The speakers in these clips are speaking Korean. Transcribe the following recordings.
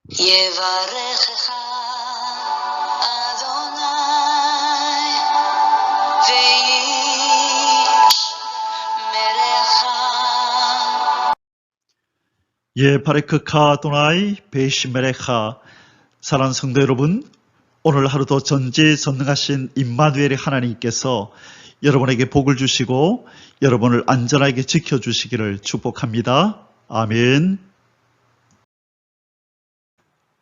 יברכך אדוני וישמרך. 예바레크카 아도나이 베이시메레카. 사랑하는 성도 여러분, 오늘 하루도 전지전능하신 임마누엘의 하나님께서 여러분에게 복을 주시고 여러분을 안전하게 지켜주시기를 축복합니다. 아멘.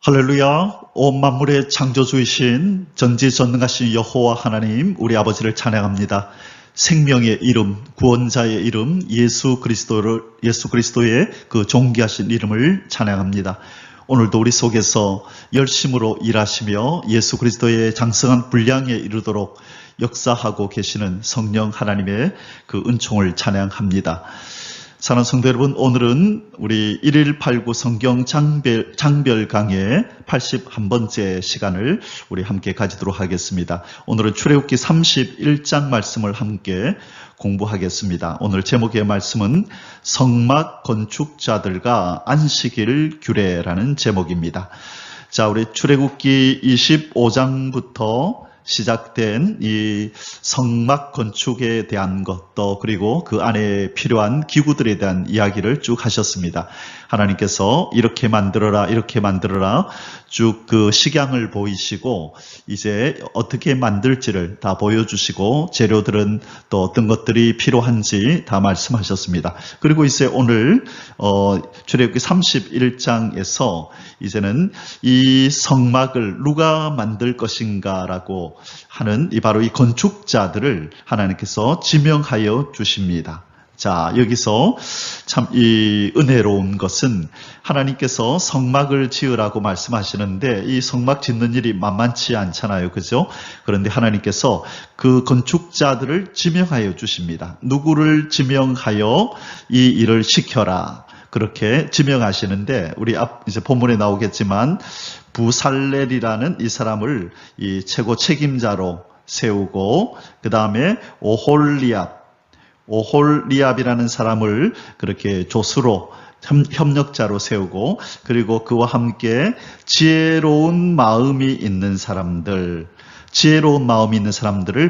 할렐루야. 온 만물의 창조주이신 전지전능하신 여호와 하나님, 우리 아버지를 찬양합니다. 생명의 이름, 구원자의 이름, 예수 그리스도의 그 존귀하신 이름을 찬양합니다. 오늘도 우리 속에서 열심으로 일하시며 예수 그리스도의 장성한 분량에 이르도록 역사하고 계시는 성령 하나님의 그 은총을 찬양합니다. 사랑하는 성도 여러분, 오늘은 우리 1189 성경 장별 강의 81번째 시간을 우리 함께 가지도록 하겠습니다. 오늘은 출애굽기 31장 말씀을 함께 공부하겠습니다. 오늘 제목의 말씀은 성막 건축자들과 안식일 규례라는 제목입니다. 자, 우리 출애굽기 25장부터 시작된 이 성막 건축에 대한 것도, 그리고 그 안에 필요한 기구들에 대한 이야기를 쭉 하셨습니다. 하나님께서 이렇게 만들어라, 이렇게 만들어라 쭉 그 식양을 보이시고 이제 어떻게 만들지를 다 보여주시고 재료들은 또 어떤 것들이 필요한지 다 말씀하셨습니다. 그리고 이제 오늘 출애굽기 31장에서 이제는 이 성막을 누가 만들 것인가라고 하는 바로 이 건축자들을 하나님께서 지명하여 주십니다. 자, 여기서 참 이 은혜로운 것은 하나님께서 성막을 지으라고 말씀하시는데 이 성막 짓는 일이 만만치 않잖아요. 그죠? 그런데 하나님께서 그 건축자들을 지명하여 주십니다. 누구를 지명하여 이 일을 시켜라, 그렇게 지명하시는데, 우리 이제 본문에 나오겠지만 부살렐이라는 이 사람을 이 최고 책임자로 세우고, 그 다음에 오홀리압이라는 사람을 그렇게 조수로 협력자로 세우고, 그리고 그와 함께 지혜로운 마음이 있는 사람들을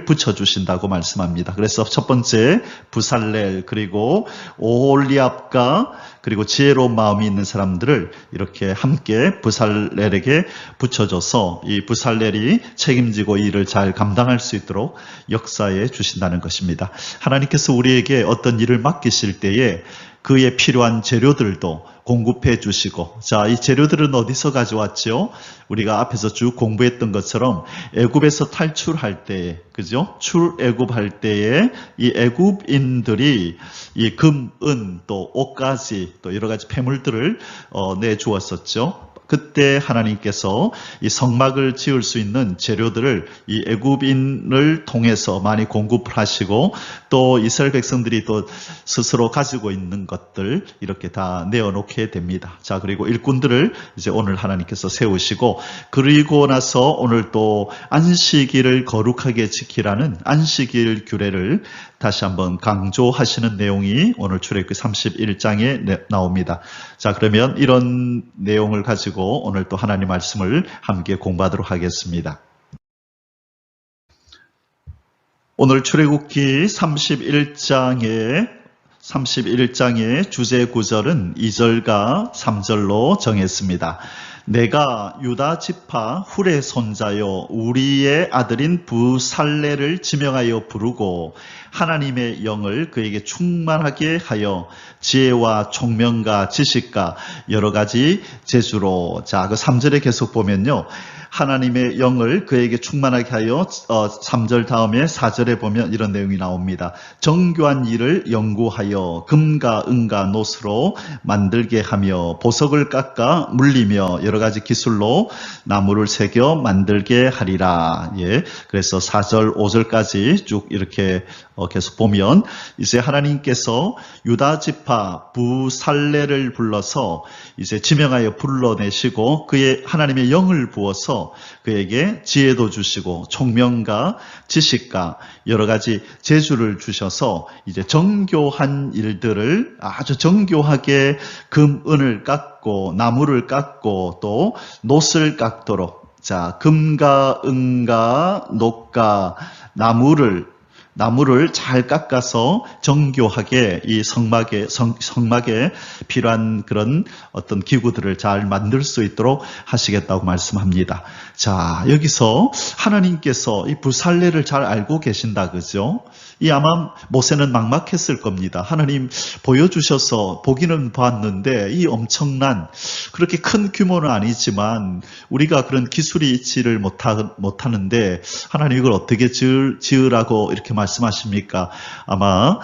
붙여주신다고 말씀합니다. 그래서 첫 번째 부살렐, 그리고 오홀리압과 그리고 지혜로운 마음이 있는 사람들을 이렇게 함께 부살렐에게 붙여줘서 이 부살렐이 책임지고 이 일을 잘 감당할 수 있도록 역사해 주신다는 것입니다. 하나님께서 우리에게 어떤 일을 맡기실 때에 그에 필요한 재료들도 공급해 주시고, 자, 이 재료들은 어디서 가져왔죠? 우리가 앞에서 쭉 공부했던 것처럼 애굽에서 탈출할 때에, 그죠? 출애굽할 때에 이 애굽인들이 이 금, 은, 또 옷가지, 또 여러 가지 폐물들을 내주었었죠. 그때 하나님께서 이 성막을 지을 수 있는 재료들을 이 애굽인을 통해서 많이 공급을 하시고, 또 이스라엘 백성들이 또 스스로 가지고 있는 것들 이렇게 다 내어놓게 됩니다. 자, 그리고 일꾼들을 이제 오늘 하나님께서 세우시고, 그리고 나서 오늘 또 안식일을 거룩하게 지키라는 안식일 규례를 다시 한번 강조하시는 내용이 오늘 출애굽기 31장에 나옵니다. 자, 그러면 이런 내용을 가지고 오늘 또 하나님 말씀을 함께 공부하도록 하겠습니다. 오늘 출애굽기 31장의 주제 구절은 2절과 3절로 정했습니다. 내가 유다 지파 훌의 손자요 우리의 아들인 부살렐을 지명하여 부르고 하나님의 영을 그에게 충만하게 하여 지혜와 총명과 지식과 여러 가지 재주로. 자, 그 3절에 계속 보면요, 하나님의 영을 그에게 충만하게 하여 3절 다음에 4절에 보면 이런 내용이 나옵니다. 정교한 일을 연구하여 금과 은과 노스로 만들게 하며 보석을 깎아 물리며 여러 가지 기술로 나무를 새겨 만들게 하리라. 예, 그래서 4절 5절까지 쭉 이렇게 계속 보면 이제 하나님께서 유다 지파 부살렐을 불러서 이제 지명하여 불러내시고 그의 하나님의 영을 부어서 그에게 지혜도 주시고 총명과 지식과 여러 가지 재주를 주셔서 이제 정교한 일들을 아주 정교하게 금, 은을 깎고 깎고 나무를 깎고 또 놋을 깎도록 자 금과 은과 녹과 나무를 잘 깎아서 정교하게 이 성막에 필요한 그런 어떤 기구들을 잘 만들 수 있도록 하시겠다고 말씀합니다. 자, 여기서 하나님께서 이 부살레를 잘 알고 계신다, 그죠? 이 아마 모세는 막막했을 겁니다. 하나님 보여주셔서 보기는 봤는데 이 엄청난 그렇게 큰 규모는 아니지만 우리가 그런 기술이 있지를 못하는데 하나님 이걸 어떻게 지으라고 이렇게 말씀하십니까? 아마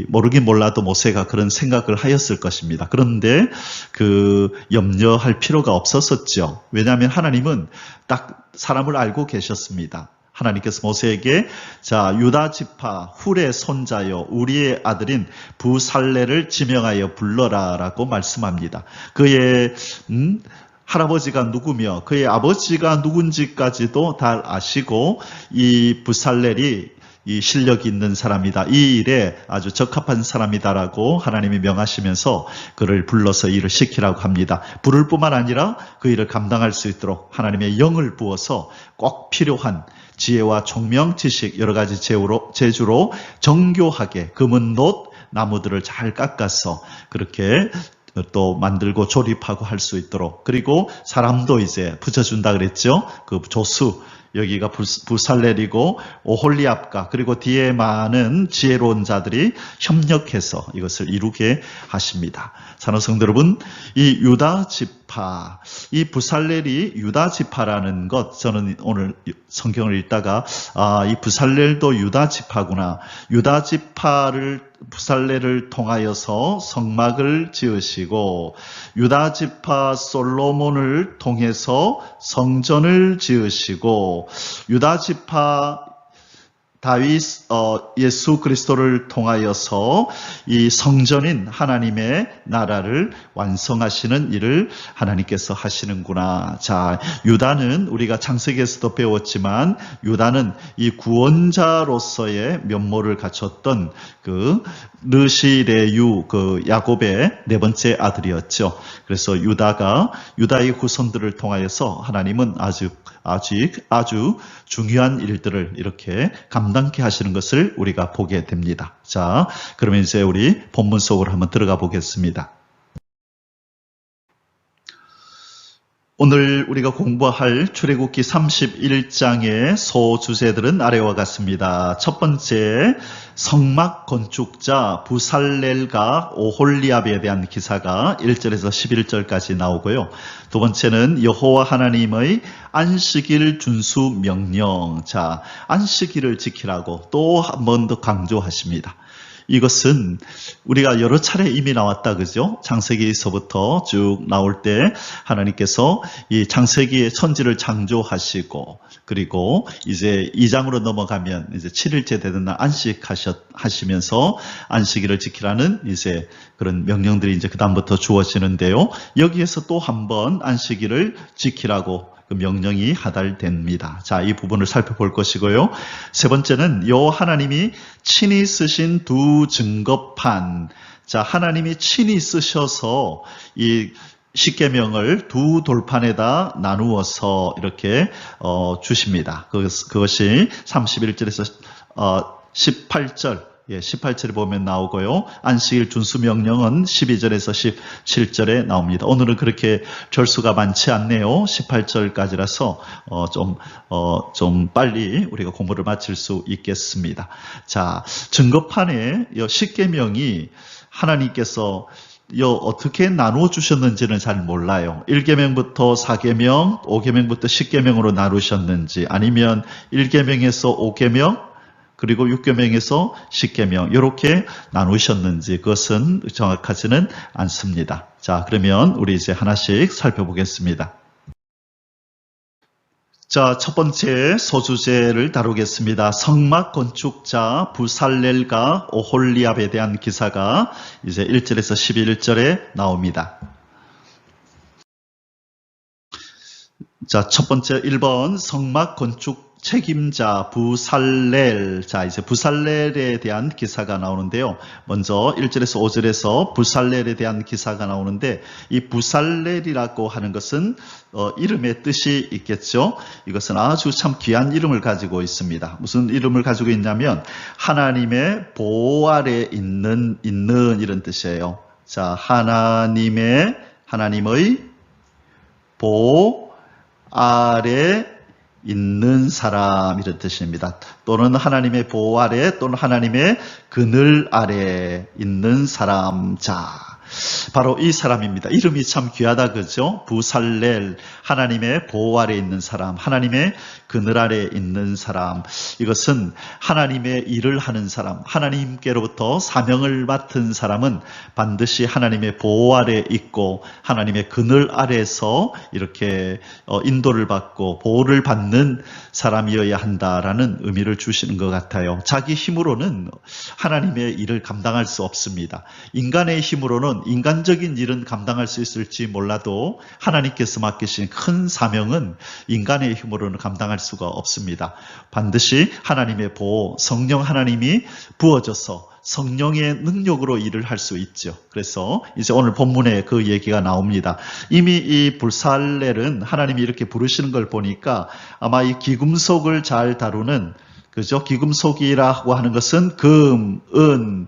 모르긴 몰라도 모세가 그런 생각을 하였을 것입니다. 그런데 그 염려할 필요가 없었었죠. 왜냐하면 하나님은 딱 사람을 알고 계셨습니다. 하나님께서 모세에게 자 유다 지파 훌의 손자여 우리의 아들인 부살레를 지명하여 불러라라고 말씀합니다. 그의 할아버지가 누구며 그의 아버지가 누군지까지도 다 아시고 이 부살렐이 이 실력이 있는 사람이다. 이 일에 아주 적합한 사람이다라고 하나님이 명하시면서 그를 불러서 일을 시키라고 합니다. 부를 뿐만 아니라 그 일을 감당할 수 있도록 하나님의 영을 부어서 꼭 필요한 지혜와 총명, 지식, 여러 가지 재주로 정교하게 금은 놋, 나무들을 잘 깎아서 그렇게 또 만들고 조립하고 할 수 있도록 그리고 사람도 이제 붙여준다 그랬죠. 그 조수 여기가 부살렐이고 오홀리압과 그리고 뒤에 많은 지혜로운 자들이 협력해서 이것을 이루게 하십니다. 사랑하는 성도 여러분, 이 유다 지파, 이 부살렐이 유다 지파라는 것 저는 오늘 성경을 읽다가 이 부살렐도 유다 지파구나. 유다 지파를 부살레를 통하여서 성막을 지으시고 유다 지파 솔로몬을 통해서 성전을 지으시고 유다 지파 다윗 예수 그리스도를 통하여서 이 성전인 하나님의 나라를 완성하시는 일을 하나님께서 하시는구나. 자, 유다는 우리가 창세기에서도 배웠지만 유다는 이 구원자로서의 면모를 갖췄던 그 르시레유 그 야곱의 네 번째 아들이었죠. 그래서 유다의 후손들을 통하여서 하나님은 아주 중요한 일들을 이렇게 감당케 하시는 것을 우리가 보게 됩니다. 자, 그러면 이제 우리 본문 속으로 한번 들어가 보겠습니다. 오늘 우리가 공부할 출애굽기 31장의 소주제들은 아래와 같습니다. 첫 번째, 성막 건축자 부살렐과 오홀리압에 대한 기사가 1절에서 11절까지 나오고요. 두 번째는 여호와 하나님의 안식일 준수 명령. 자, 안식일을 지키라고 또 한 번 더 강조하십니다. 이것은 우리가 여러 차례 이미 나왔다, 그죠? 창세기에서부터 쭉 나올 때 하나님께서 이 창세기의 천지를 창조하시고 그리고 이제 2장으로 넘어가면 이제 7일째 되는 날 안식하시면서 안식일을 지키라는 이제 그런 명령들이 이제 그다음부터 주어지는데요. 여기에서 또 한 번 안식일을 지키라고 그 명령이 하달됩니다. 자, 이 부분을 살펴볼 것이고요. 세 번째는 여호와 하나님이 친히 쓰신 두 증거판. 자, 하나님이 친히 쓰셔서 이 십계명을 두 돌판에다 나누어서 이렇게 주십니다. 그것이 31절에서 18절 18절에 보면 나오고요. 안식일 준수 명령은 12절에서 17절에 나옵니다. 오늘은 그렇게 절수가 많지 않네요. 18절까지라서 좀 빨리 우리가 공부를 마칠 수 있겠습니다. 자, 증거판에 십계명이 하나님께서 어떻게 나누어 주셨는지는 잘 몰라요. 1계명부터 4계명, 5계명부터 10계명으로 나누셨는지 아니면 1계명에서 5계명 그리고 6계명에서 10계명 이렇게 나누셨는지 그것은 정확하지는 않습니다. 자, 그러면 우리 이제 하나씩 살펴보겠습니다. 자, 첫 번째 소주제를 다루겠습니다. 성막 건축자 부살렐과 오홀리압에 대한 기사가 이제 1절에서 11절에 나옵니다. 자, 첫 번째 1번 성막 건축자 책임자 부살렐. 자, 이제 부살렐에 대한 기사가 나오는데요. 먼저 1절에서 5절에서 부살렐에 대한 기사가 나오는데, 이 부살렐이라고 하는 것은 이름의 뜻이 있겠죠. 이것은 아주 참 귀한 이름을 가지고 있습니다. 무슨 이름을 가지고 있냐면 하나님의 보호 아래 있는 이런 뜻이에요. 자, 하나님의 보호 아래 있는 사람, 이런 뜻입니다. 또는 하나님의 보호 아래, 또는 하나님의 그늘 아래 있는 사람. 자, 바로 이 사람입니다. 이름이 참 귀하다, 그죠? 부살렐, 하나님의 보호 아래 있는 사람, 하나님의 그늘 아래 있는 사람. 이것은 하나님의 일을 하는 사람, 하나님께로부터 사명을 맡은 사람은 반드시 하나님의 보호 아래 있고 하나님의 그늘 아래에서 이렇게 인도를 받고 보호를 받는 사람이어야 한다라는 의미를 주시는 것 같아요. 자기 힘으로는 하나님의 일을 감당할 수 없습니다. 인간의 힘으로는 인간적인 일은 감당할 수 있을지 몰라도 하나님께서 맡기신 큰 사명은 인간의 힘으로는 감당할 수가 없습니다. 반드시 하나님의 보호, 성령 하나님이 부어져서 성령의 능력으로 일을 할 수 있죠. 그래서 이제 오늘 본문에 그 얘기가 나옵니다. 이미 이 부살렐은 하나님이 이렇게 부르시는 걸 보니까 아마 이 기금속을 잘 다루는, 그죠? 기금속이라고 하는 것은 금, 은,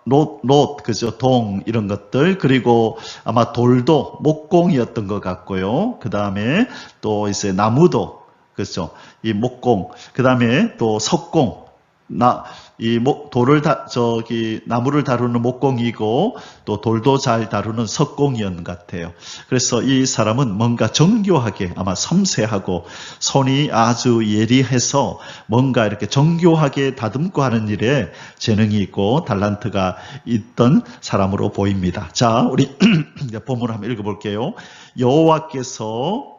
롯, 그죠? 동, 이런 것들. 그리고 아마 돌도 목공이었던 것 같고요. 그 다음에 또 이제 나무도, 그죠? 이 목공. 그 다음에 또 석공. 나무를 다루는 목공이고 또 돌도 잘 다루는 석공이었는 것 같아요. 그래서 이 사람은 뭔가 정교하게, 아마 섬세하고 손이 아주 예리해서 뭔가 이렇게 정교하게 다듬고 하는 일에 재능이 있고 달란트가 있던 사람으로 보입니다. 자, 우리 본문을 한번 읽어볼게요. 여호와께서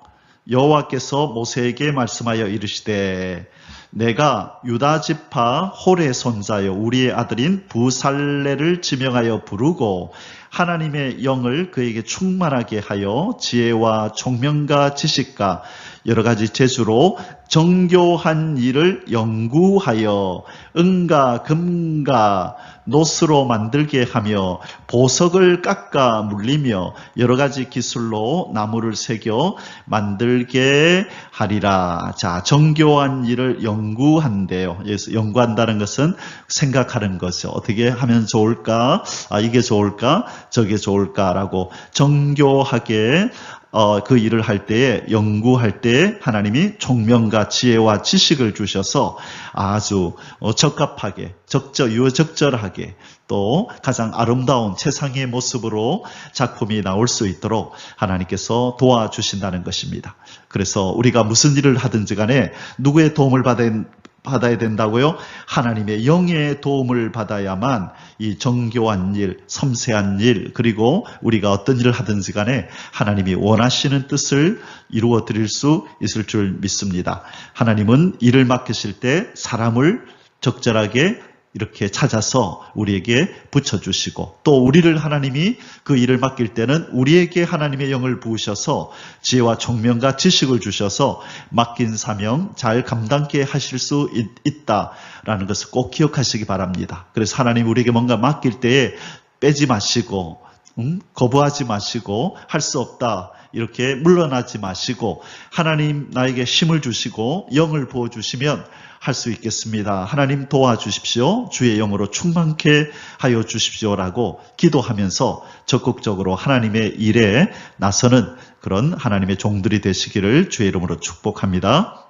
모세에게 말씀하여 이르시되, 내가 유다 지파 홀의 손자여 우리의 아들인 부살렐을 지명하여 부르고 하나님의 영을 그에게 충만하게 하여 지혜와 총명과 지식과 여러 가지 재주로 정교한 일을 연구하여 은과 금과 노스로 만들게 하며 보석을 깎아 물리며 여러 가지 기술로 나무를 새겨 만들게 하리라. 자, 정교한 일을 연구한대요. 연구한다는 것은 생각하는 거죠. 어떻게 하면 좋을까? 이게 좋을까? 저게 좋을까라고 정교하게 그 일을 할 때에, 연구할 때에 하나님이 총명과 지혜와 지식을 주셔서 아주 적합하게, 유적절하게 또 가장 아름다운 최상의 모습으로 작품이 나올 수 있도록 하나님께서 도와주신다는 것입니다. 그래서 우리가 무슨 일을 하든지 간에 누구의 도움을 받아야 된다고요? 하나님의 영의 도움을 받아야만 이 정교한 일, 섬세한 일, 그리고 우리가 어떤 일을 하든지 간에 하나님이 원하시는 뜻을 이루어 드릴 수 있을 줄 믿습니다. 하나님은 일을 맡기실 때 사람을 적절하게 이렇게 찾아서 우리에게 붙여주시고, 또 우리를 하나님이 그 일을 맡길 때는 우리에게 하나님의 영을 부으셔서 지혜와 총명과 지식을 주셔서 맡긴 사명 잘 감당케 하실 수 있다라는 것을 꼭 기억하시기 바랍니다. 그래서 하나님 우리에게 뭔가 맡길 때에 빼지 마시고 거부하지 마시고 할 수 없다 이렇게 물러나지 마시고, 하나님 나에게 힘을 주시고 영을 부어주시면 할 수 있겠습니다. 하나님 도와주십시오. 주의 영으로 충만케 하여 주십시오라고 기도하면서 적극적으로 하나님의 일에 나서는 그런 하나님의 종들이 되시기를 주의 이름으로 축복합니다.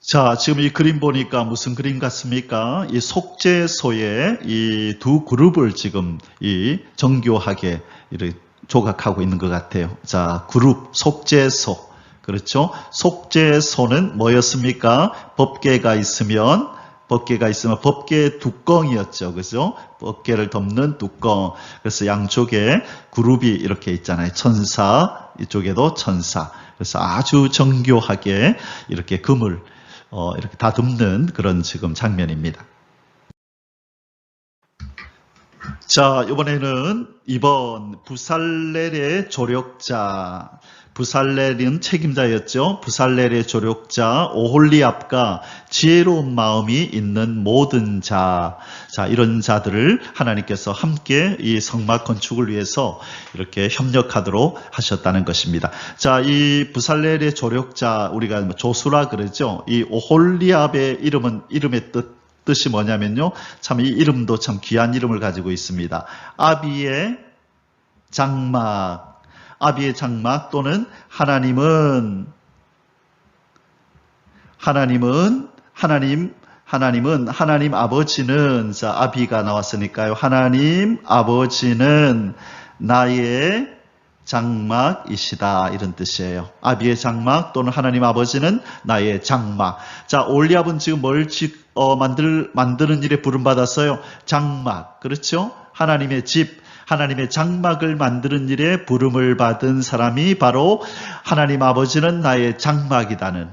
자, 지금 이 그림 보니까 무슨 그림 같습니까? 이 속죄소의 이 두 그룹을 지금 이 정교하게 이렇게 조각하고 있는 것 같아요. 자, 그룹, 속죄소. 그렇죠? 속죄소는 뭐였습니까? 법궤가 있으면 법궤의 뚜껑이었죠. 그죠? 법궤를 덮는 뚜껑. 그래서 양쪽에 그룹이 이렇게 있잖아요. 천사, 이쪽에도 천사. 그래서 아주 정교하게 이렇게 금을 이렇게 다듬는 그런 지금 장면입니다. 자, 이번에는 이번 부살렐의 조력자, 부살렐은 책임자였죠. 부살렐의 조력자 오홀리압과 지혜로운 마음이 있는 모든 자, 이런 자들을 하나님께서 함께 이 성막 건축을 위해서 이렇게 협력하도록 하셨다는 것입니다. 자, 이 부살렐의 조력자, 우리가 조수라 그러죠. 이 오홀리압의 이름의 뜻이 뭐냐면요. 참 이 이름도 참 귀한 이름을 가지고 있습니다. 아비의 장막 또는 하나님 아버지는, 자, 아비가 나왔으니까요. 하나님 아버지는 나의 장막이시다, 이런 뜻이에요. 아비의 장막 또는 하나님 아버지는 나의 장막. 자, 올리압은 지금 뭘 만드는 일에 부름받았어요? 장막. 그렇죠? 하나님의 집, 하나님의 장막을 만드는 일에 부름을 받은 사람이 바로 하나님 아버지는 나의 장막이다는,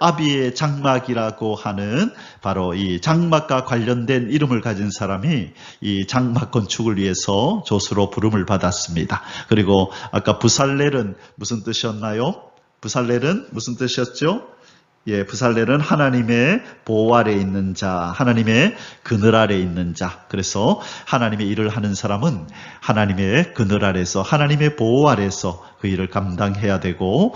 아비의 장막이라고 하는 바로 이 장막과 관련된 이름을 가진 사람이 이 장막 건축을 위해서 조수로 부름을 받았습니다. 그리고 아까 부살렐은 무슨 뜻이었나요? 부살렐은 무슨 뜻이었죠? 예, 부살렐은 하나님의 보호 아래 있는 자, 하나님의 그늘 아래 있는 자. 그래서 하나님의 일을 하는 사람은 하나님의 그늘 아래서, 하나님의 보호 아래서 그 일을 감당해야 되고,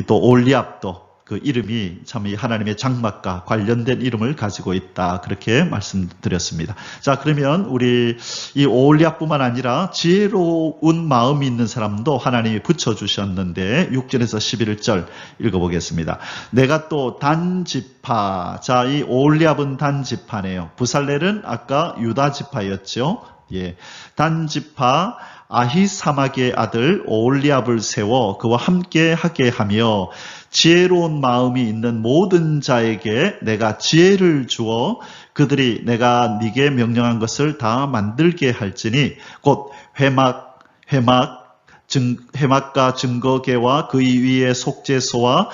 또 올리압도 그 이름이 참 이 하나님의 장막과 관련된 이름을 가지고 있다, 그렇게 말씀드렸습니다. 자, 그러면 우리 이 오홀리압뿐만 아니라 지혜로운 마음이 있는 사람도 하나님이 붙여주셨는데 6절에서 11절 읽어보겠습니다. 내가 또 단지파, 자, 이 오홀리압은 단지파네요. 부살렐은 아까 유다 지파였죠. 예, 단지파 아히사막의 아들 오홀리압을 세워 그와 함께 하게 하며 지혜로운 마음이 있는 모든 자에게 내가 지혜를 주어 그들이 내가 네게 명령한 것을 다 만들게 할지니 곧 회막과 증거계와 그 위에 속죄소와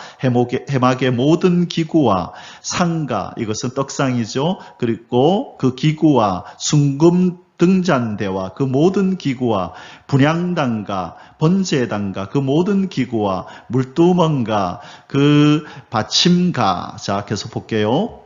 회막의 모든 기구와 상가, 이것은 떡상이죠. 그리고 그 기구와 순금 등잔대와 그 모든 기구와 분향단과 번제단과 그 모든 기구와 물두멍과 그 받침가. 자, 계속 볼게요.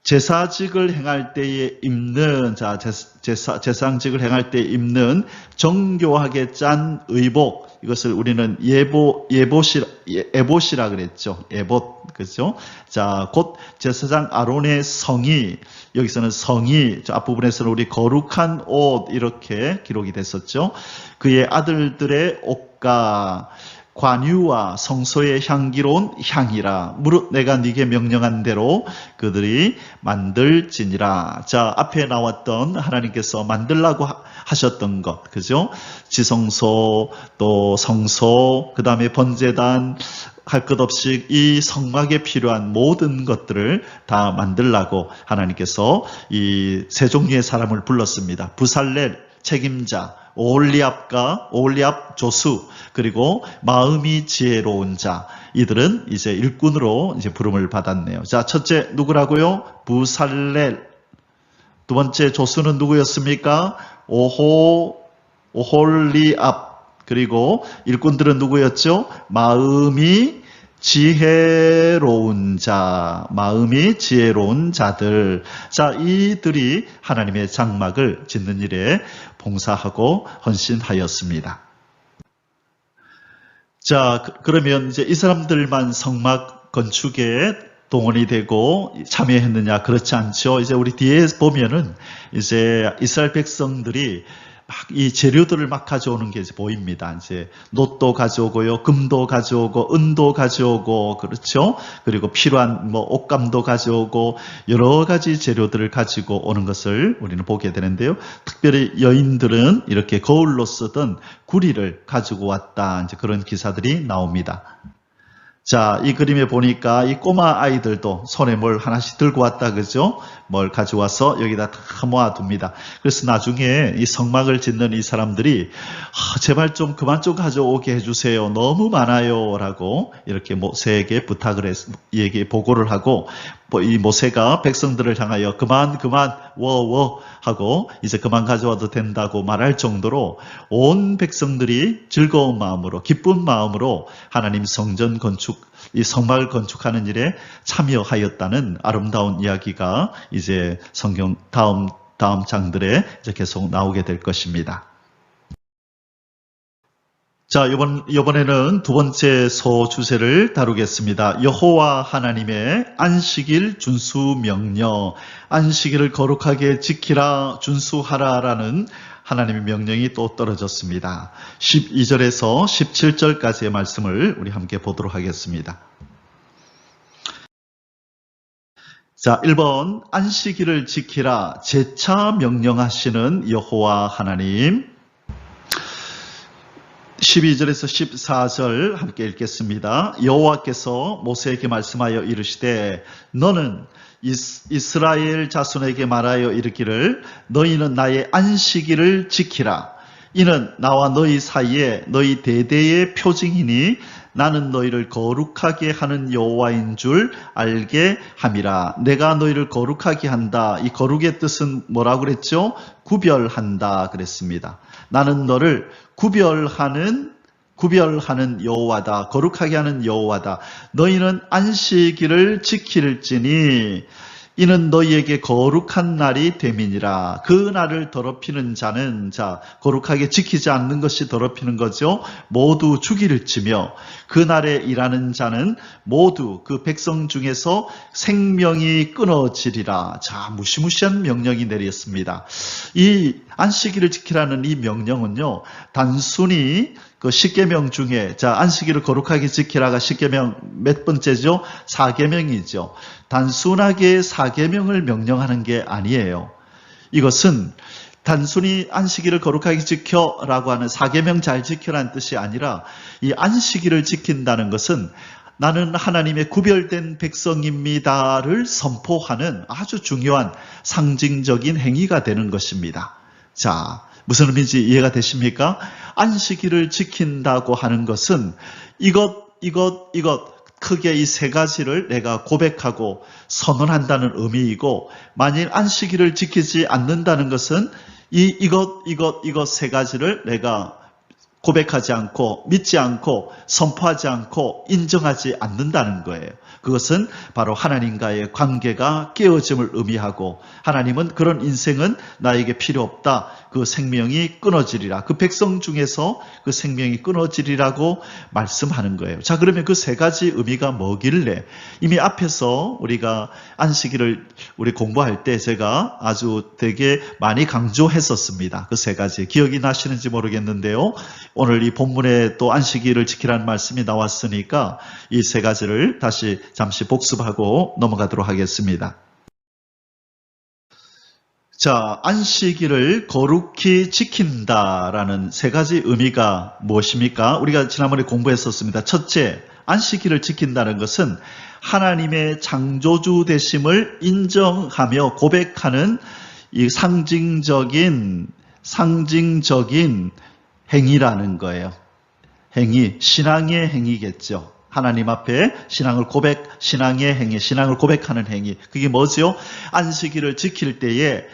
제사직을 행할 때에 입는, 자, 제사직을 행할 때에 입는 정교하게 짠 의복, 이것을 우리는 에봇이라 그랬죠. 에봇, 그죠? 자, 곧 제사장 아론의 성이, 여기서는 성이, 저 앞부분에서는 우리 거룩한 옷, 이렇게 기록이 됐었죠. 그의 아들들의 옷과 관유와 성소의 향기로운 향이라. 무릇 내가 네게 명령한 대로 그들이 만들지니라. 자, 앞에 나왔던 하나님께서 만들라고 하셨던 것, 그죠? 지성소, 또 성소, 그 다음에 번제단, 할 것 없이 이 성막에 필요한 모든 것들을 다 만들라고 하나님께서 이 세 종류의 사람을 불렀습니다. 부살렐 책임자, 오홀리압 조수, 그리고 마음이 지혜로운 자, 이들은 이제 일꾼으로 이제 부름을 받았네요. 자, 첫째 누구라고요? 부살렐. 두 번째 조수는 누구였습니까? 오홀리압. 그리고 일꾼들은 누구였죠? 마음이 지혜로운 자들. 자, 이들이 하나님의 장막을 짓는 일에 봉사하고 헌신하였습니다. 자, 그러면 이제 이 사람들만 성막 건축에 동원이 되고 참여했느냐? 그렇지 않죠. 이제 우리 뒤에 보면은 이제 이스라엘 백성들이 막 이 재료들을 막 가져오는 게 이제 보입니다. 이제 놋도 가져오고요, 금도 가져오고, 은도 가져오고, 그렇죠? 그리고 필요한 옷감도 가져오고, 여러 가지 재료들을 가지고 오는 것을 우리는 보게 되는데요. 특별히 여인들은 이렇게 거울로 쓰던 구리를 가지고 왔다, 이제 그런 기사들이 나옵니다. 자, 이 그림에 보니까 이 꼬마 아이들도 손에 뭘 하나씩 들고 왔다, 그죠? 뭘 가져와서 여기다 다 모아둡니다. 그래서 나중에 이 성막을 짓는 이 사람들이 제발 좀 그만 좀 가져오게 해주세요. 너무 많아요. 라고 이렇게 모세에게 보고를 하고 이 모세가 백성들을 향하여 그만 워워 하고 이제 그만 가져와도 된다고 말할 정도로 온 백성들이 즐거운 마음으로 기쁜 마음으로 하나님 성전 건축, 이 성막을 건축하는 일에 참여하였다는 아름다운 이야기가 이제 성경 다음 장들에 이제 계속 나오게 될 것입니다. 자, 이번에는 두 번째 소주제를 다루겠습니다. 여호와 하나님의 안식일 준수 명령, 안식일을 거룩하게 지키라, 준수하라라는 하나님의 명령이 또 떨어졌습니다. 12절에서 17절까지의 말씀을 우리 함께 보도록 하겠습니다. 자, 1번 안식일을 지키라, 재차 명령하시는 여호와 하나님. 12절에서 14절 함께 읽겠습니다. 여호와께서 모세에게 말씀하여 이르시되 너는 이스라엘 자손에게 말하여 이르기를 너희는 나의 안식일을 지키라. 이는 나와 너희 사이에 너희 대대의 표징이니 나는 너희를 거룩하게 하는 여호와인 줄 알게 함이라. 내가 너희를 거룩하게 한다. 이 거룩의 뜻은 뭐라고 그랬죠? 구별한다 그랬습니다. 나는 너를 구별하는 여호와다. 거룩하게 하는 여호와다. 너희는 안식일을 지킬지니 이는 너희에게 거룩한 날이 됨이니라. 그 날을 더럽히는 자는, 자, 거룩하게 지키지 않는 것이 더럽히는 거죠. 모두 죽일지며 그 날에 일하는 자는 모두 그 백성 중에서 생명이 끊어지리라. 자, 무시무시한 명령이 내렸습니다. 이 안식일을 지키라는 이 명령은요, 단순히 그 10계명 중에, 자, 안식일을 거룩하게 지키라가 10계명 몇 번째죠? 4계명이죠. 단순하게 4계명을 명령하는 게 아니에요. 이것은 단순히 안식일을 거룩하게 지켜라고 하는 4계명 잘 지켜라는 뜻이 아니라 이 안식일을 지킨다는 것은 나는 하나님의 구별된 백성입니다를 선포하는 아주 중요한 상징적인 행위가 되는 것입니다. 자, 무슨 의미인지 이해가 되십니까? 안식일을 지킨다고 하는 것은 이것 크게 이 세 가지를 내가 고백하고 선언한다는 의미이고, 만일 안식일을 지키지 않는다는 것은 이것 세 가지를 내가 고백하지 않고 믿지 않고 선포하지 않고 인정하지 않는다는 거예요. 그것은 바로 하나님과의 관계가 깨어짐을 의미하고, 하나님은 그런 인생은 나에게 필요 없다. 그 생명이 끊어지리라. 그 백성 중에서 그 생명이 끊어지리라고 말씀하는 거예요. 자, 그러면 그 세 가지 의미가 뭐길래? 이미 앞에서 우리가 안식일을 우리 공부할 때 제가 아주 되게 많이 강조했었습니다. 그 세 가지 기억이 나시는지 모르겠는데요. 오늘 이 본문에 또 안식일을 지키라는 말씀이 나왔으니까 이 세 가지를 다시 잠시 복습하고 넘어가도록 하겠습니다. 자, 안식일을 거룩히 지킨다라는 세 가지 의미가 무엇입니까? 우리가 지난번에 공부했었습니다. 첫째, 안식일을 지킨다는 것은 하나님의 창조주 되심을 인정하며 고백하는 이 상징적인 행위라는 거예요. 행위, 신앙의 행위겠죠. 하나님 앞에 신앙의 행위, 신앙을 고백하는 행위. 그게 뭐죠? 안식일을 지킬 때에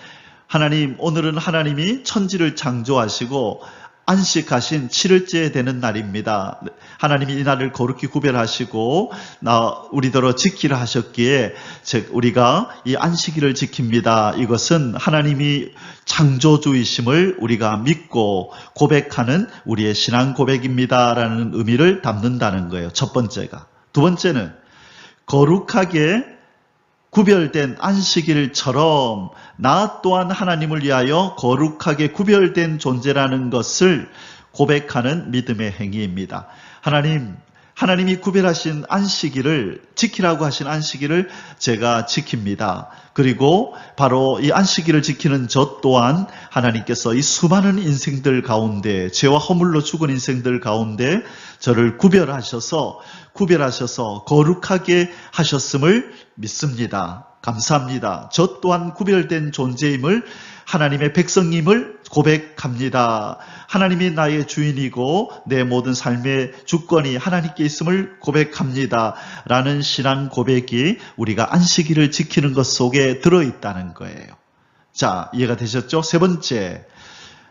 오늘은 하나님이 천지를 창조하시고 안식하신 7일째 되는 날입니다. 하나님이 이 날을 거룩히 구별하시고 우리더러 지키라 하셨기에 우리가 이 안식일을 지킵니다. 이것은 하나님이 창조주이심을 우리가 믿고 고백하는 우리의 신앙 고백입니다라는 의미를 담는다는 거예요. 첫 번째가. 두 번째는 거룩하게 구별된 안식일처럼 나 또한 하나님을 위하여 거룩하게 구별된 존재라는 것을 고백하는 믿음의 행위입니다. 하나님이 구별하신 안식일을 지키라고 하신 안식일을 제가 지킵니다. 그리고 바로 이 안식일을 지키는 저 또한 하나님께서 이 수많은 인생들 가운데, 죄와 허물로 죽은 인생들 가운데 저를 구별하셔서 거룩하게 하셨음을 믿습니다. 감사합니다. 저 또한 구별된 존재임을 하나님의 백성임을 고백합니다. 하나님이 나의 주인이고 내 모든 삶의 주권이 하나님께 있음을 고백합니다. 라는 신앙 고백이 우리가 안식일을 지키는 것 속에 들어있다는 거예요. 자, 이해가 되셨죠? 세 번째,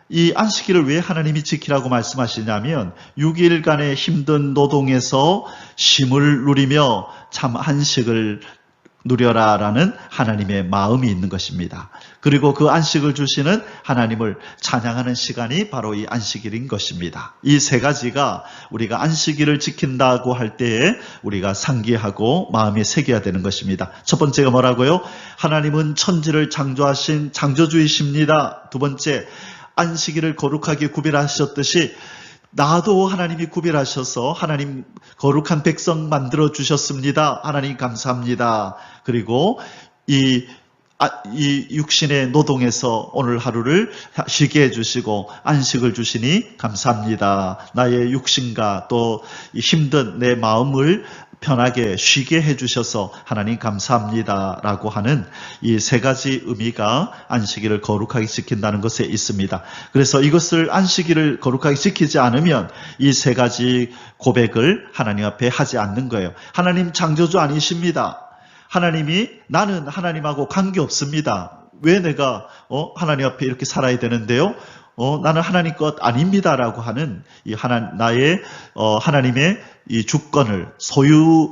이 안식일을 왜 하나님이 지키라고 말씀하시냐면 6일간의 힘든 노동에서 쉼을 누리며 참 안식을 누려라 라는 하나님의 마음이 있는 것입니다. 그리고 그 안식을 주시는 하나님을 찬양하는 시간이 바로 이 안식일인 것입니다. 이 세 가지가 우리가 안식일을 지킨다고 할 때에 우리가 상기하고 마음에 새겨야 되는 것입니다. 첫 번째가 뭐라고요? 하나님은 천지를 창조하신 창조주이십니다. 두 번째, 안식일을 거룩하게 구별하셨듯이 나도 하나님이 구별하셔서 하나님 거룩한 백성 만들어 주셨습니다. 하나님 감사합니다. 그리고 이 육신의 노동에서 오늘 하루를 쉬게 해주시고 안식을 주시니 감사합니다. 나의 육신과 또 힘든 내 마음을 편하게 쉬게 해주셔서 하나님 감사합니다 라고 하는 이 세 가지 의미가 안식일을 거룩하게 지킨다는 것에 있습니다. 그래서 이것을 안식일을 거룩하게 지키지 않으면 이 세 가지 고백을 하나님 앞에 하지 않는 거예요. 하나님 창조주 아니십니다. 하나님이 나는 하나님하고 관계없습니다. 왜 내가 하나님 앞에 이렇게 살아야 되는데요? 나는 하나님 것 아닙니다라고 하는 이 나의 하나님의 이 주권을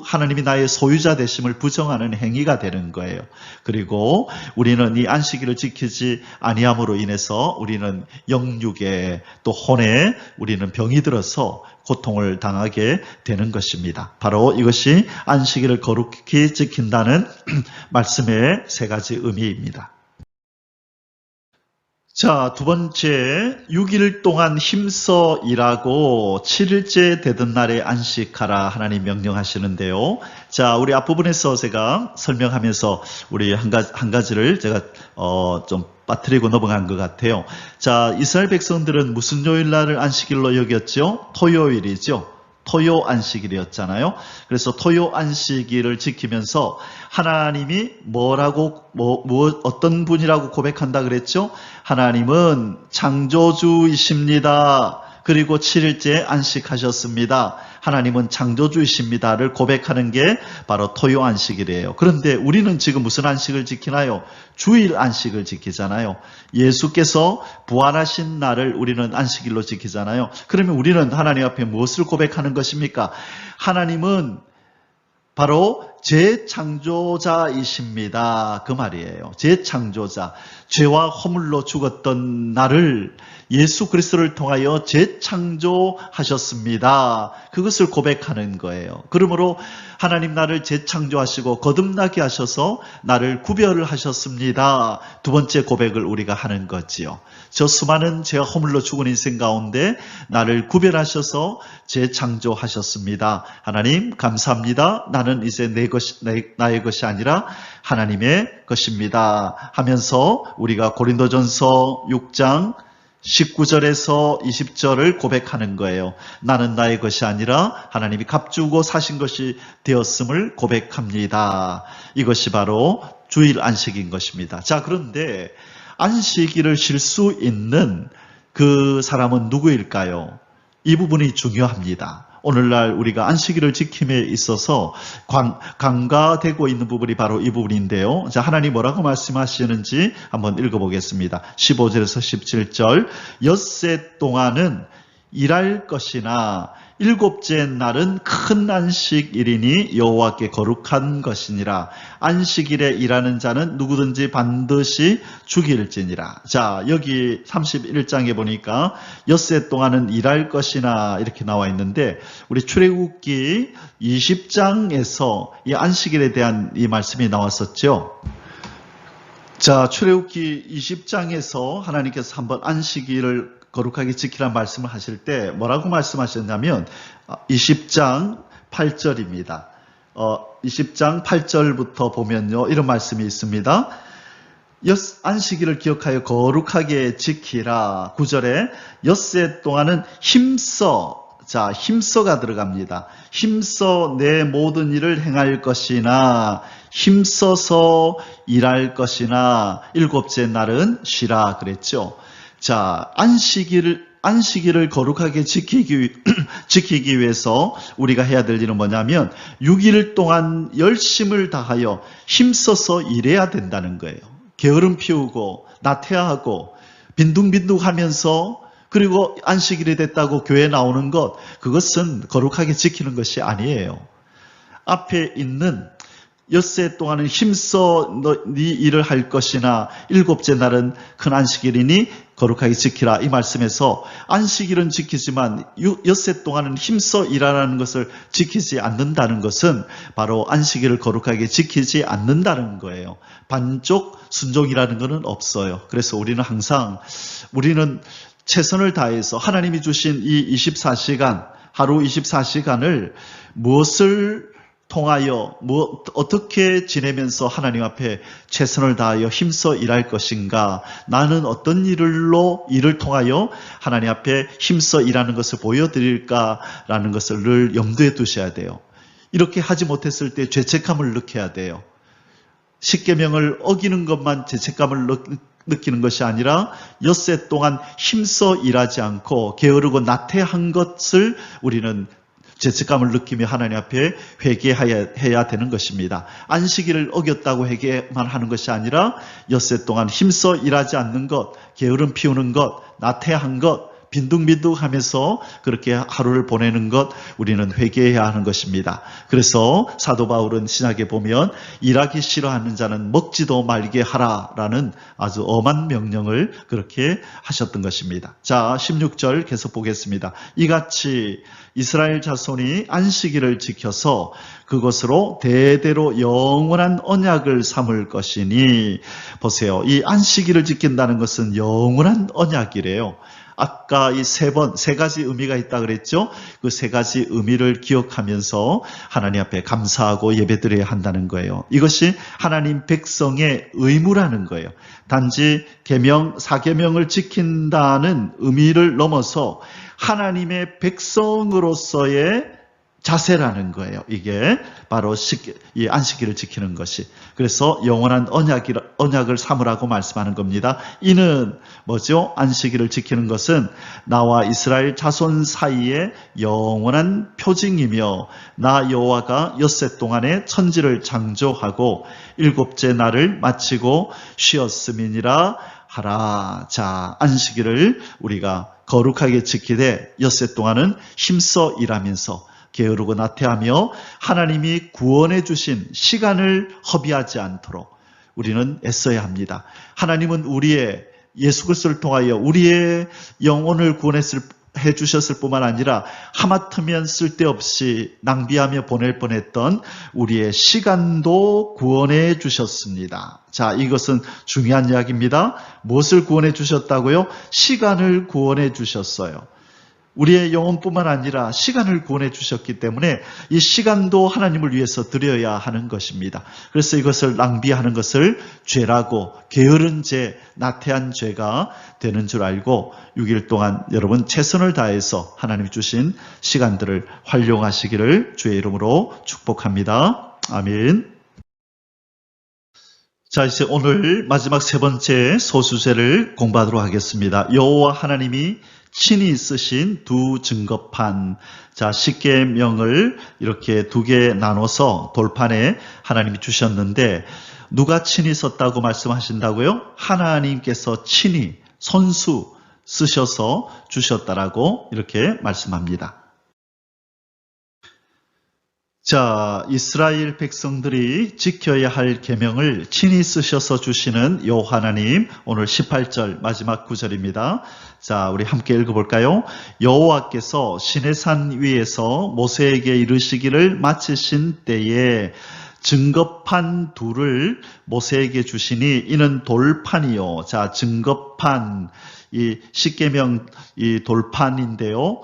하나님이 나의 소유자 되심을 부정하는 행위가 되는 거예요. 그리고 우리는 이 안식일을 지키지 아니함으로 인해서 우리는 영육에 또 혼에 우리는 병이 들어서 고통을 당하게 되는 것입니다. 바로 이것이 안식일을 거룩히 지킨다는 말씀의 세 가지 의미입니다. 자, 두 번째, 6일 동안 힘써 일하고 7일째 되던 날에 안식하라 하나님 명령하시는데요. 자, 우리 앞부분에서 제가 설명하면서 우리 한 가지를 제가 좀 빠뜨리고 넘어간 것 같아요. 자, 이스라엘 백성들은 무슨 요일날을 안식일로 여겼죠? 토요일이죠. 토요 안식일이었잖아요. 그래서 토요 안식일을 지키면서 하나님이 어떤 분이라고 고백한다 그랬죠? 하나님은 창조주이십니다. 그리고 7일째 안식하셨습니다. 하나님은 창조주이십니다를 고백하는 게 바로 토요 안식일이에요. 그런데 우리는 지금 무슨 안식을 지키나요? 주일 안식을 지키잖아요. 예수께서 부활하신 날을 우리는 안식일로 지키잖아요. 그러면 우리는 하나님 앞에 무엇을 고백하는 것입니까? 하나님은 바로 재창조자이십니다. 그 말이에요. 재창조자. 죄와 허물로 죽었던 나를 예수 그리스도를 통하여 재창조하셨습니다. 그것을 고백하는 거예요. 그러므로 하나님 나를 재창조하시고 거듭나게 하셔서 나를 구별을 하셨습니다. 두 번째 고백을 우리가 하는 거지요. 저 수많은 죄와 허물로 죽은 인생 가운데 나를 구별하셔서 재창조하셨습니다. 하나님 감사합니다. 나는 이제 나의 것이 아니라 하나님의 것입니다 하면서 우리가 고린도전서 6장 19절에서 20절을 고백하는 거예요. 나는 나의 것이 아니라 하나님이 값주고 사신 것이 되었음을 고백합니다. 이것이 바로 주일 안식인 것입니다. 자, 그런데 안식일을 쉴 수 있는 그 사람은 누구일까요? 이 부분이 중요합니다. 오늘날 우리가 안식일을 지킴에 있어서 간과되고 있는 부분이 바로 이 부분인데요. 자, 하나님 뭐라고 말씀하시는지 한번 읽어보겠습니다. 15절에서 17절 엿새 동안은 일할 것이나 일곱째 날은 큰 안식일이니 여호와께 거룩한 것이니라. 안식일에 일하는 자는 누구든지 반드시 죽일지니라. 자, 여기 31장에 보니까 엿새 동안은 일할 것이나 이렇게 나와 있는데 우리 출애굽기 20장에서 이 안식일에 대한 이 말씀이 나왔었죠. 자, 출애굽기 20장에서 하나님께서 한번 안식일을 거룩하게 지키라는 말씀을 하실 때 뭐라고 말씀하셨냐면 20장 8절입니다. 20장 8절부터 보면요. 이런 말씀이 있습니다. 안식일을 기억하여 거룩하게 지키라. 9절에 엿새 동안은 힘써. 자, 힘써가 들어갑니다. 힘써 내 모든 일을 행할 것이나 힘써서 일할 것이나 일곱째 날은 쉬라 그랬죠. 자, 안식일을 거룩하게 지키기 위해서 우리가 해야 될 일은 뭐냐면 6일 동안 열심을 다하여 힘써서 일해야 된다는 거예요. 게으름 피우고 나태하고 빈둥빈둥하면서 그리고 안식일이 됐다고 교회 나오는 것, 그것은 거룩하게 지키는 것이 아니에요. 앞에 있는 엿새 동안은 힘써 네 일을 할 것이나 일곱째 날은 큰 안식일이니 거룩하게 지키라, 이 말씀에서 안식일은 지키지만 엿새 동안은 힘써 일하라는 것을 지키지 않는다는 것은 바로 안식일을 거룩하게 지키지 않는다는 거예요. 반쪽 순종이라는 것은 없어요. 그래서 우리는 최선을 다해서 하나님이 주신 이 24시간, 하루 24시간을 무엇을 통하여 어떻게 지내면서 하나님 앞에 최선을 다하여 힘써 일할 것인가, 나는 어떤 일을 통하여 하나님 앞에 힘써 일하는 것을 보여드릴까라는 것을 늘 염두에 두셔야 돼요. 이렇게 하지 못했을 때 죄책감을 느껴야 돼요. 십계명을 어기는 것만 죄책감을 느끼는 것이 아니라 엿새 동안 힘써 일하지 않고 게으르고 나태한 것을 우리는 죄책감을 느끼며 하나님 앞에 회개해야 되는 것입니다. 안식일을 어겼다고 회개만 하는 것이 아니라 엿새 동안 힘써 일하지 않는 것, 게으름 피우는 것, 나태한 것, 빈둥빈둥하면서 그렇게 하루를 보내는 것, 우리는 회개해야 하는 것입니다. 그래서 사도 바울은 신약에 보면 일하기 싫어하는 자는 먹지도 말게 하라라는 아주 엄한 명령을 그렇게 하셨던 것입니다. 자, 16절 계속 보겠습니다. 이같이 이스라엘 자손이 안식일을 지켜서 그것으로 대대로 영원한 언약을 삼을 것이니, 보세요. 이 안식일을 지킨다는 것은 영원한 언약이래요. 아까 이 세 가지 의미가 있다 그랬죠? 그 세 가지 의미를 기억하면서 하나님 앞에 감사하고 예배드려야 한다는 거예요. 이것이 하나님 백성의 의무라는 거예요. 단지 사계명을 지킨다는 의미를 넘어서 하나님의 백성으로서의 자세라는 거예요. 이게 바로 이 안식일을 지키는 것이. 그래서 영원한 언약을 삼으라고 말씀하는 겁니다. 이는 뭐죠? 안식일을 지키는 것은 나와 이스라엘 자손 사이의 영원한 표징이며, 나 여호와가 엿새 동안에 천지를 창조하고 일곱째 날을 마치고 쉬었음이니라 하라. 자, 안식일을 우리가 거룩하게 지키되 엿새 동안은 힘써 일하면서 게으르고 나태하며 하나님이 구원해 주신 시간을 허비하지 않도록 우리는 애써야 합니다. 하나님은 예수 그리스도를 통하여 우리의 영혼을 구원해 주셨을 뿐만 아니라 하마터면 쓸데없이 낭비하며 보낼 뻔했던 우리의 시간도 구원해 주셨습니다. 자, 이것은 중요한 이야기입니다. 무엇을 구원해 주셨다고요? 시간을 구원해 주셨어요. 우리의 영혼뿐만 아니라 시간을 구원해 주셨기 때문에 이 시간도 하나님을 위해서 드려야 하는 것입니다. 그래서 이것을 낭비하는 것을 죄라고, 게으른 죄, 나태한 죄가 되는 줄 알고 6일 동안 여러분 최선을 다해서 하나님이 주신 시간들을 활용하시기를 주의 이름으로 축복합니다. 아멘. 자, 이제 오늘 마지막 세 번째 소수제를 공부하도록 하겠습니다. 여호와 하나님이 친히 쓰신 두 증거판. 자, 십계명을 이렇게 두 개 나눠서 돌판에 하나님이 주셨는데, 누가 친히 썼다고 말씀하신다고요? 하나님께서 친히 손수 쓰셔서 주셨다라고 이렇게 말씀합니다. 자, 이스라엘 백성들이 지켜야 할 계명을 친히 쓰셔서 주시는 여호와 하나님, 오늘 18절 마지막 구절입니다. 자, 우리 함께 읽어볼까요? 여호와께서 시내산 위에서 모세에게 이르시기를 마치신 때에 증거판 둘을 모세에게 주시니 이는 돌판이요. 자, 증거판, 이 십계명 이 돌판인데요.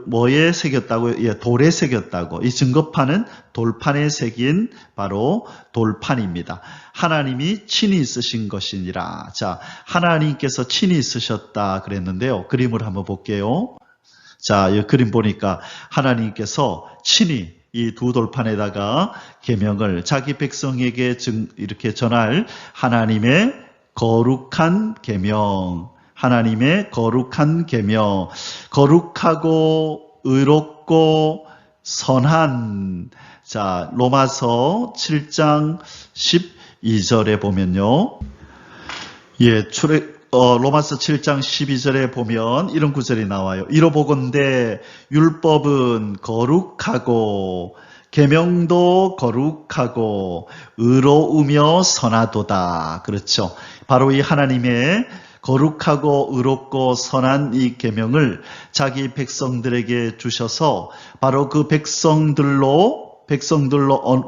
뭐에 새겼다고요? 예, 돌에 새겼다고. 이 증거판은 돌판에 새긴 바로 돌판입니다. 하나님이 친히 쓰신 것이니라. 자, 하나님께서 친히 쓰셨다 그랬는데요. 그림을 한번 볼게요. 자, 이 그림 보니까 하나님께서 친히 이 두 돌판에다가 계명을 자기 백성에게 이렇게 전할 하나님의 거룩한 계명, 하나님의 거룩한 계명, 거룩하고 의롭고 선한. 자, 로마서 7장 12절에 보면요. 로마서 7장 12절에 보면 이런 구절이 나와요. 이로보건대 율법은 거룩하고 계명도 거룩하고 의로우며 선하도다. 그렇죠. 바로 이 하나님의 거룩하고 의롭고 선한 이 계명을 자기 백성들에게 주셔서 바로 그 백성들로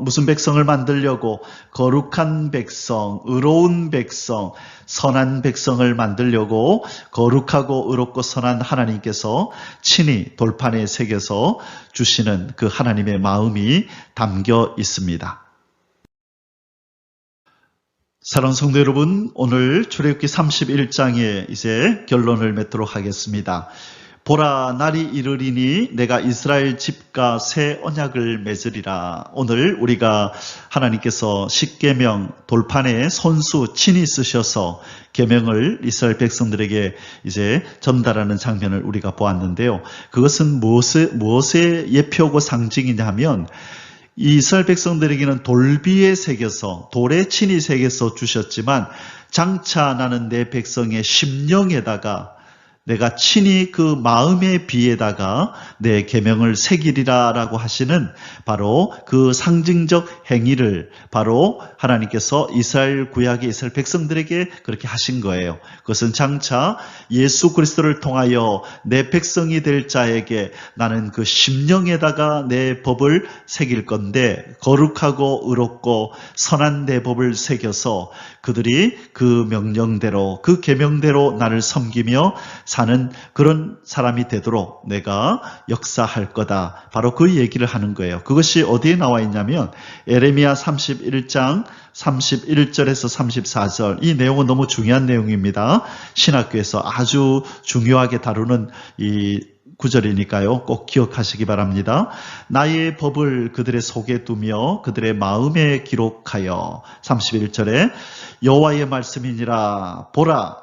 무슨 백성을 만들려고? 거룩한 백성, 의로운 백성, 선한 백성을 만들려고 거룩하고 의롭고 선한 하나님께서 친히 돌판에 새겨서 주시는 그 하나님의 마음이 담겨 있습니다. 사랑하는 성도 여러분, 오늘 출애굽기 31장에 이제 결론을 맺도록 하겠습니다. 보라, 날이 이르리니 내가 이스라엘 집과 새 언약을 맺으리라. 오늘 우리가 하나님께서 십계명 돌판에 손수 친히 쓰셔서 계명을 이스라엘 백성들에게 이제 전달하는 장면을 우리가 보았는데요. 그것은 무엇의 예표고 상징이냐 하면 이 이스라엘 백성들에게는 돌비에 새겨서 돌에 친히 새겨서 주셨지만 장차 나는 내 백성의 심령에다가 내가 친히 그 마음의 비에다가 내 계명을 새기리라라고 하시는 바로 그 상징적 행위를 바로 하나님께서 이스라엘 구약의 이스라엘 백성들에게 그렇게 하신 거예요. 그것은 장차 예수 그리스도를 통하여 내 백성이 될 자에게 나는 그 심령에다가 내 법을 새길 건데 거룩하고 의롭고 선한 내 법을 새겨서 그들이 그 명령대로 그 계명대로 나를 섬기며 사는 그런 사람이 되도록 내가 역사할 거다. 바로 그 얘기를 하는 거예요. 그것이 어디에 나와 있냐면 에레미야 31장 31절에서 34절. 이 내용은 너무 중요한 내용입니다. 신학교에서 아주 중요하게 다루는 이 구절이니까요. 꼭 기억하시기 바랍니다. 나의 법을 그들의 속에 두며 그들의 마음에 기록하여 31절에 여호와의 말씀이니라. 보라,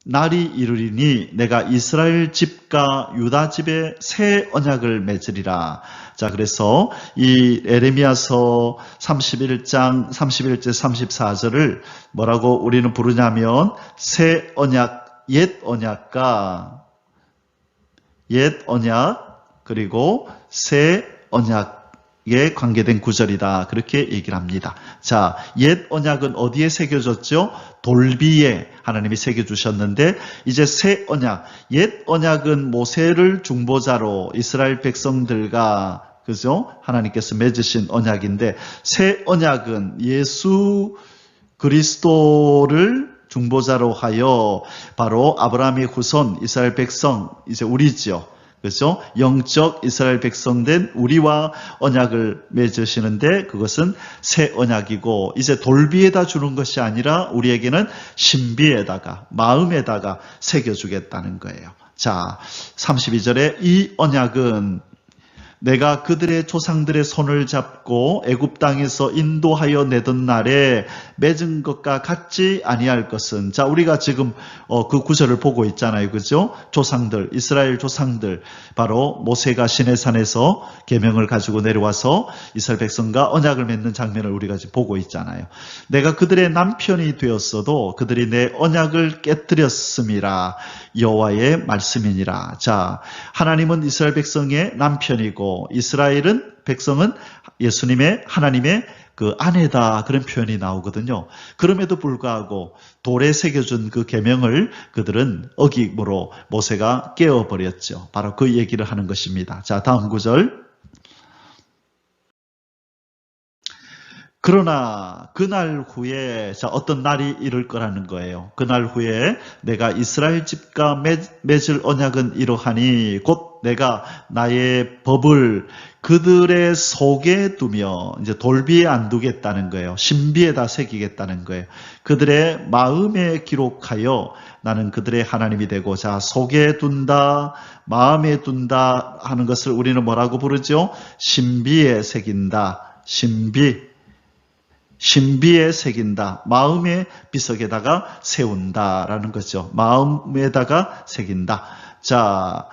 날이 이르리니 내가 이스라엘 집과 유다 집에 새 언약을 맺으리라. 자, 그래서 이 에레미야서 31장 31절 34절을 뭐라고 우리는 부르냐면 새 언약, 옛 언약과 옛 언약 그리고 새 언약에 관계된 구절이다. 그렇게 얘기를 합니다. 자, 옛 언약은 어디에 새겨졌죠? 돌비에 하나님이 새겨주셨는데 이제 새 언약, 옛 언약은 모세를 중보자로 이스라엘 백성들과 그죠? 하나님께서 맺으신 언약인데 새 언약은 예수 그리스도를 중보자로 하여 바로 아브라함의 후손 이스라엘 백성 이제 우리죠. 그렇죠? 영적 이스라엘 백성된 우리와 언약을 맺으시는데 그것은 새 언약이고 이제 돌비에다 주는 것이 아니라 우리에게는 신비에다가 마음에다가 새겨주겠다는 거예요. 자, 32절에 이 언약은 내가 그들의 조상들의 손을 잡고 애굽 땅에서 인도하여 내던 날에 맺은 것과 같지 아니할 것은. 자, 우리가 지금 그 구절을 보고 있잖아요. 그죠? 조상들, 이스라엘 조상들, 바로 모세가 시내산에서 계명을 가지고 내려와서 이스라엘 백성과 언약을 맺는 장면을 우리가 지금 보고 있잖아요. 내가 그들의 남편이 되었어도 그들이 내 언약을 깨뜨렸음이라. 여호와의 말씀이니라. 자, 하나님은 이스라엘 백성의 남편이고 이스라엘은 백성은 예수님의 하나님의 그 아내다. 그런 표현이 나오거든요. 그럼에도 불구하고 돌에 새겨준 그 계명을 그들은 어김으로 모세가 깨어버렸죠. 바로 그 얘기를 하는 것입니다. 자, 다음 구절. 그러나 그날 후에 자 어떤 날이 이를 거라는 거예요. 그날 후에 내가 이스라엘 집과 맺을 언약은 이러하니 곧 내가 나의 법을 그들의 속에 두며 이제 돌비에 안 두겠다는 거예요. 신비에다 새기겠다는 거예요. 그들의 마음에 기록하여 나는 그들의 하나님이 되고, 자, 속에 둔다, 마음에 둔다 하는 것을 우리는 뭐라고 부르죠? 신비에 새긴다. 신비에 새긴다. 마음의 비석에다가 세운다라는 거죠. 마음에다가 새긴다. 자,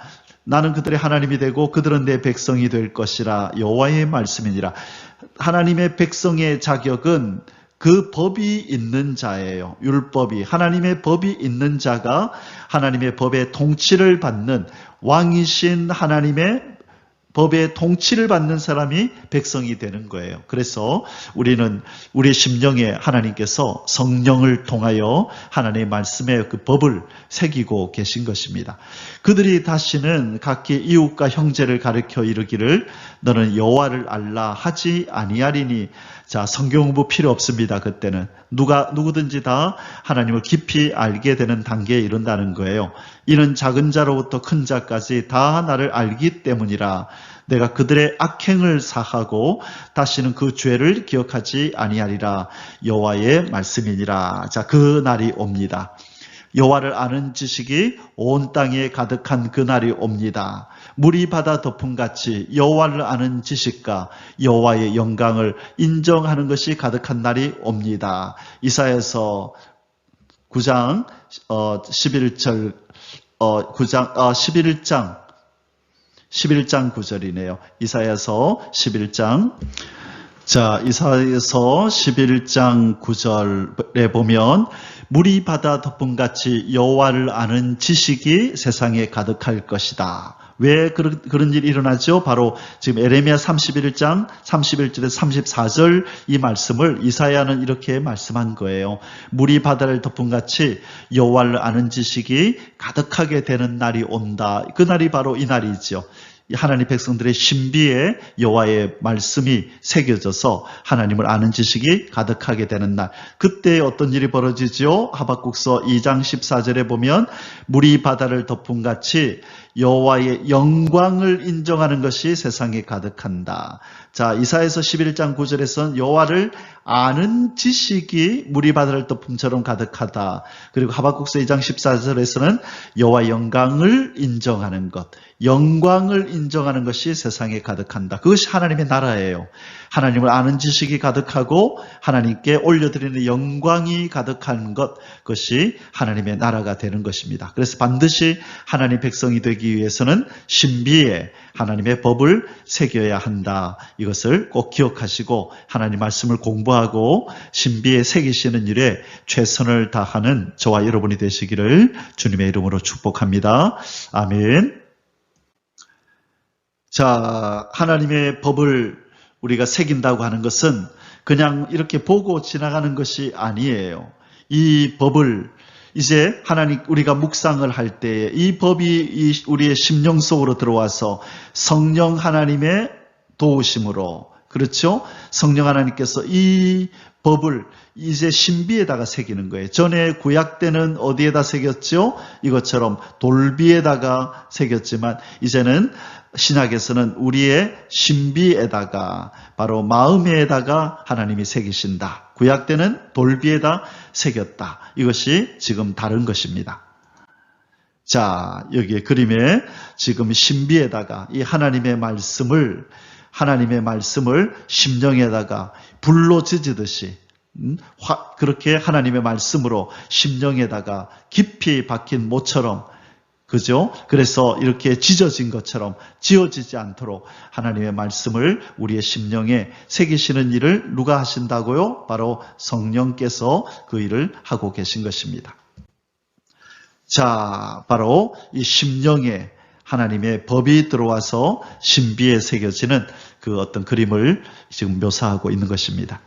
나는 그들의 하나님이 되고 그들은 내 백성이 될 것이라 여호와의 말씀이니라. 하나님의 백성의 자격은 그 법이 있는 자예요. 율법이, 하나님의 법이 있는 자가 하나님의 법의 통치를 받는, 왕이신 하나님의 법의 통치를 받는 사람이 백성이 되는 거예요. 그래서 우리는 우리 심령에 하나님께서 성령을 통하여 하나님의 말씀의 그 법을 새기고 계신 것입니다. 그들이 다시는 각기 이웃과 형제를 가르쳐 이르기를 너는 여호와를 알라 하지 아니하리니. 자, 성경 공부 필요 없습니다. 그때는 누구든지 다 하나님을 깊이 알게 되는 단계에 이른다는 거예요. 이는 작은 자로부터 큰 자까지 다 나를 알기 때문이라. 내가 그들의 악행을 사하고 다시는 그 죄를 기억하지 아니하리라. 여호와의 말씀이니라. 자, 그 날이 옵니다. 여호와를 아는 지식이 온 땅에 가득한 그 날이 옵니다. 물이 바다 덮음같이 여호와를 아는 지식과 여호와의 영광을 인정하는 것이 가득한 날이 옵니다. 이사야서 9장 11절 11장 9절이네요. 이사야서 11장. 자, 이사야서 11장 9절에 보면 물이 바다 덮음같이 여호와를 아는 지식이 세상에 가득할 것이다. 왜 그런 일이 일어나죠? 바로 지금 에레미야 31장 31절에서 34절 이 말씀을 이사야는 이렇게 말씀한 거예요. 물이 바다를 덮음같이 여호와를 아는 지식이 가득하게 되는 날이 온다. 그 날이 바로 이 날이죠. 하나님 백성들의 신비에 여호와의 말씀이 새겨져서 하나님을 아는 지식이 가득하게 되는 날. 그때 어떤 일이 벌어지죠? 하박국서 2장 14절에 보면 물이 바다를 덮음같이 여호와의 영광을 인정하는 것이 세상에 가득한다. 자, 이사야서 11장 9절에서는 여호와를 아는 지식이 물이 바다를 덮음처럼 가득하다. 그리고 하박국서 2장 14절에서는 여호와의 영광을 인정하는 것, 영광을 인정하는 것이 세상에 가득한다. 그것이 하나님의 나라예요. 하나님을 아는 지식이 가득하고 하나님께 올려드리는 영광이 가득한 것, 그것이 하나님의 나라가 되는 것입니다. 그래서 반드시 하나님 백성이 되기 위해서는 신비에 하나님의 법을 새겨야 한다. 이것을 꼭 기억하시고 하나님 말씀을 공부하고 신비에 새기시는 일에 최선을 다하는 저와 여러분이 되시기를 주님의 이름으로 축복합니다. 아멘. 자, 하나님의 법을 우리가 새긴다고 하는 것은 그냥 이렇게 보고 지나가는 것이 아니에요. 이 법을 이제 하나님 우리가 묵상을 할 때에 이 법이 우리의 심령 속으로 들어와서 성령 하나님의 도우심으로, 그렇죠? 성령 하나님께서 이 법을 이제 신비에다가 새기는 거예요. 전에 구약 때는 어디에다 새겼죠? 이것처럼 돌비에다가 새겼지만 이제는 신약에서는 우리의 신비에다가, 바로 마음에다가 하나님이 새기신다. 구약 때는 돌비에다 새겼다. 이것이 지금 다른 것입니다. 자, 여기 그림에 지금 신비에다가 이 하나님의 말씀을 심령에다가 불로 지지듯이 그렇게 하나님의 말씀으로 심령에다가 깊이 박힌 모처럼, 그죠? 그래서 이렇게 지져진 것처럼 지어지지 않도록 하나님의 말씀을 우리의 심령에 새기시는 일을 누가 하신다고요? 바로 성령께서 그 일을 하고 계신 것입니다. 자, 바로 이 심령에 하나님의 법이 들어와서 신비에 새겨지는 그 어떤 그림을 지금 묘사하고 있는 것입니다.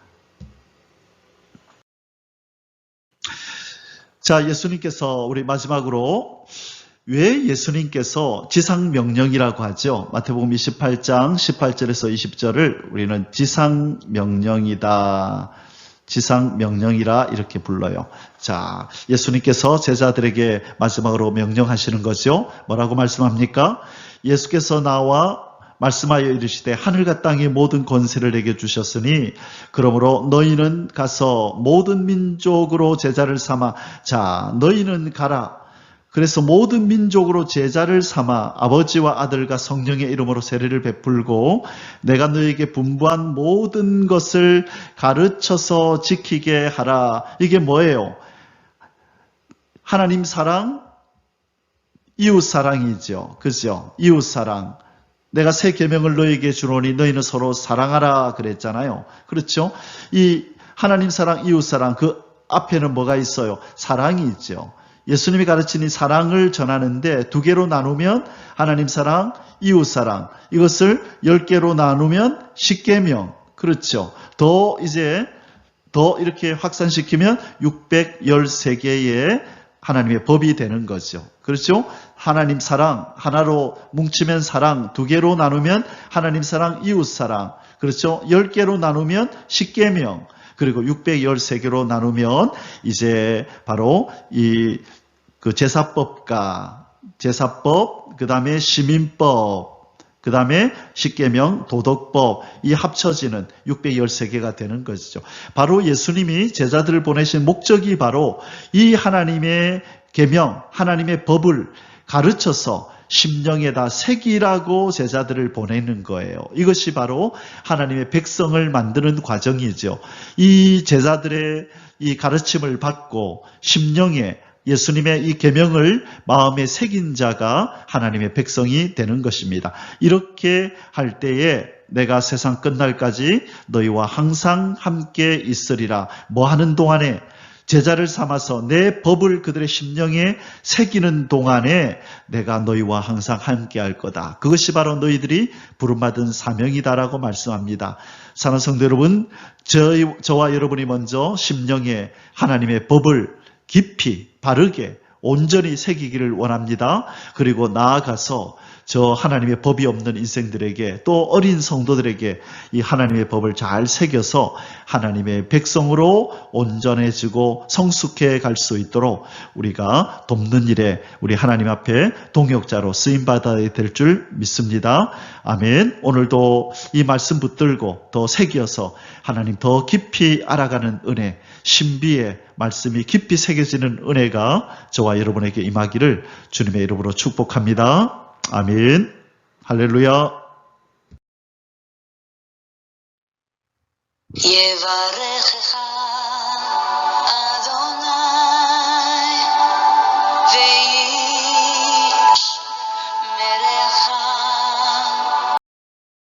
자, 예수님께서 우리 마지막으로 왜 예수님께서 지상명령이라고 하죠? 마태복음 28장 18절에서 20절을 우리는 지상명령이다. 지상 명령이라 이렇게 불러요. 자, 예수님께서 제자들에게 마지막으로 명령하시는 거죠. 뭐라고 말씀합니까? 예수께서 나와 말씀하여 이르시되 하늘과 땅의 모든 권세를 내게 주셨으니 그러므로 너희는 가서 모든 민족으로 제자를 삼아. 자, 너희는 가라. 그래서 모든 민족으로 제자를 삼아 아버지와 아들과 성령의 이름으로 세례를 베풀고 내가 너에게 분부한 모든 것을 가르쳐서 지키게 하라. 이게 뭐예요? 하나님 사랑, 이웃 사랑이죠. 그죠? 이웃 사랑. 내가 새 계명을 너에게 주노니 너희는 서로 사랑하라 그랬잖아요. 그렇죠? 이 하나님 사랑, 이웃 사랑 그 앞에는 뭐가 있어요? 사랑이 있죠. 예수님이 가르치는 사랑을 전하는데 2개로 나누면 하나님 사랑, 이웃 사랑. 이것을 10개로 나누면 십계명. 그렇죠. 더 이렇게 확산시키면 613개의 하나님의 법이 되는 거죠. 그렇죠? 하나님 사랑, 하나로 뭉치면 사랑, 2개로 나누면 하나님 사랑, 이웃 사랑. 그렇죠? 10개로 나누면 십계명. 그리고 613개로 나누면 이제 바로 그 제사법, 그 다음에 시민법, 그 다음에 십계명, 도덕법, 이 합쳐지는 613개가 되는 것이죠. 바로 예수님이 제자들을 보내신 목적이 바로 이 하나님의 계명, 하나님의 법을 가르쳐서 심령에다 새기라고 제자들을 보내는 거예요. 이것이 바로 하나님의 백성을 만드는 과정이죠. 이 제자들의 이 가르침을 받고 심령에 예수님의 이 계명을 마음에 새긴 자가 하나님의 백성이 되는 것입니다. 이렇게 할 때에 내가 세상 끝날까지 너희와 항상 함께 있으리라. 뭐 하는 동안에? 제자를 삼아서 내 법을 그들의 심령에 새기는 동안에 내가 너희와 항상 함께 할 거다. 그것이 바로 너희들이 부름받은 사명이다라고 말씀합니다. 사랑하는 성도 여러분, 저와 여러분이 먼저 심령에 하나님의 법을 깊이 바르게 온전히 새기기를 원합니다. 그리고 나아가서 저 하나님의 법이 없는 인생들에게 또 어린 성도들에게 이 하나님의 법을 잘 새겨서 하나님의 백성으로 온전해지고 성숙해 갈 수 있도록 우리가 돕는 일에 우리 하나님 앞에 동역자로 쓰임받아야 될 줄 믿습니다. 아멘. 오늘도 이 말씀 붙들고 더 새겨서 하나님 더 깊이 알아가는 은혜, 신비의 말씀이 깊이 새겨지는 은혜가 저와 여러분에게 임하기를 주님의 이름으로 축복합니다. 아멘. 할렐루야. יברך